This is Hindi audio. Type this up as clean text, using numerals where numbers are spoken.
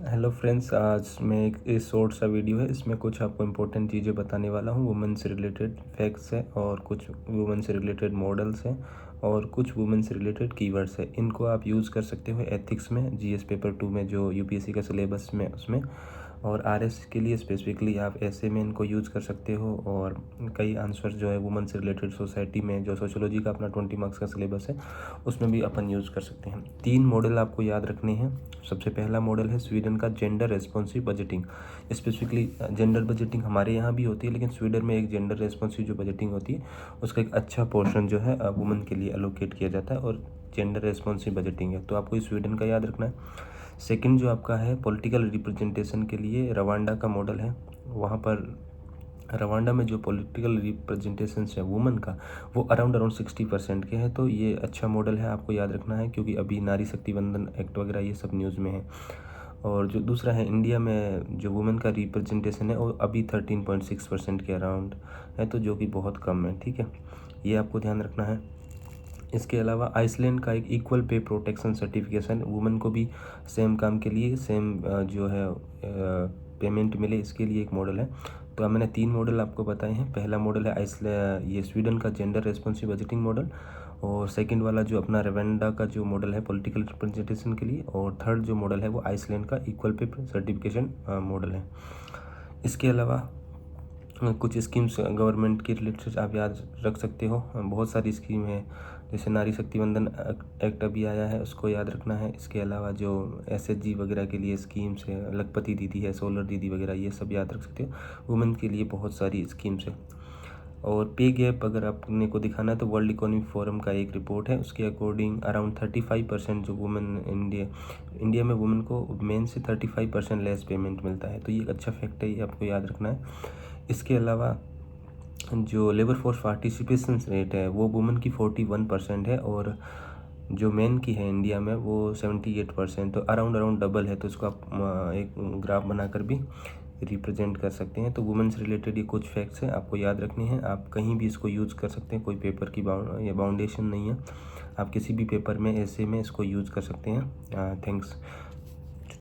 हेलो फ्रेंड्स, आज मैं एक शॉर्ट सा वीडियो है। इसमें कुछ आपको इम्पोर्टेंट चीज़ें बताने वाला हूँ। वुमेन से रिलेटेड फैक्ट्स है और कुछ वुमेन से रिलेटेड मॉडल्स हैं और कुछ वुमेन से रिलेटेड कीवर्ड्स है। इनको आप यूज़ कर सकते हो एथिक्स में, जीएस पेपर 2 में जो यूपीएससी का सिलेबस में उसमें, और आरएस के लिए स्पेसिफिकली आप ऐसे में इनको यूज़ कर सकते हो। और कई आंसर जो है वुमेन से रिलेटेड सोसाइटी में, जो सोशियोलॉजी का अपना 20 मार्क्स का सिलेबस है, उसमें भी अपन यूज़ कर सकते हैं। 3 मॉडल आपको याद रखने हैं। सबसे पहला मॉडल है स्वीडन का gender responsive budgeting. Specifically gender budgeting हमारे यहाँ भी होती है, लेकिन स्वीडन में एक जेंडर रेस्पॉन्सिव जो बजटिंग होती है उसका एक अच्छा पोर्शन जो है वुमेन के लिए एलोकेट किया जाता है और जेंडर रेस्पॉन्सिव बजटिंग है, तो आपको इस स्वीडन का याद रखना है। सेकंड जो आपका है पॉलिटिकल रिप्रेजेंटेशन के लिए रवांडा का मॉडल है। वहाँ पर रवांडा में जो पॉलिटिकल रिप्रेजेंटेशन है वुमेन का, वो अराउंड 60% के हैं। तो ये अच्छा मॉडल है, आपको याद रखना है, क्योंकि अभी नारी शक्ति वंदन एक्ट वगैरह ये सब न्यूज़ में है। और जो दूसरा है इंडिया में जो वुमेन का रिप्रेजेंटेशन है वो अभी 13.6% के अराउंड है, तो जो कि बहुत कम है। ठीक है, ये आपको ध्यान रखना है। इसके अलावा आइसलैंड का एक equal pay protection certification, women को भी सेम काम के लिए सेम जो है पेमेंट मिले, इसके लिए एक मॉडल है। तो अब मैंने 3 मॉडल आपको बताए हैं। पहला मॉडल है ये स्वीडन का जेंडर रेस्पॉन्सिव बजटिंग मॉडल, और सेकंड वाला जो अपना रवांडा का जो मॉडल है पॉलिटिकल रिप्रेजेंटेशन के लिए, और थर्ड जो मॉडल है वो आइसलैंड का इक्वल पे सर्टिफिकेशन मॉडल है। इसके अलावा कुछ स्कीम्स गवर्नमेंट के रिलेटेड आप याद रख सकते हो। बहुत सारी स्कीम है, जैसे नारी शक्ति वंदन एक्ट अभी आया है, उसको याद रखना है। इसके अलावा जो एसएचजी वगैरह के लिए स्कीम्स है, लखपति दीदी है, सोलर दीदी वगैरह, ये सब याद रख सकते हो। वुमेन के लिए बहुत सारी स्कीम्स है। और पे गैप अगर आपने को दिखाना है तो वर्ल्ड इकोनॉमिक फोरम का एक रिपोर्ट है, उसके अकॉर्डिंग अराउंड 35% जो वुमेन इंडिया में वुमेन को मेन से 35% लेस पेमेंट मिलता है। तो ये एक अच्छा फैक्ट है, ये आपको याद रखना है। इसके अलावा जो लेबर फोर्स पार्टिसिपेशन रेट है वो वुमेन की 41% है, और जो मेन की है इंडिया में वो 78%, तो अराउंड डबल है। तो इसको आप एक ग्राफ बनाकर भी रिप्रेजेंट कर सकते हैं। तो वुमेन से रिलेटेड ये कुछ फैक्ट्स हैं, आपको याद रखने हैं। आप कहीं भी इसको यूज़ कर सकते हैं, कोई पेपर की या बाउंडेशन नहीं है। आप किसी भी पेपर में ऐसे में इसको यूज़ कर सकते हैं। थैंक्स।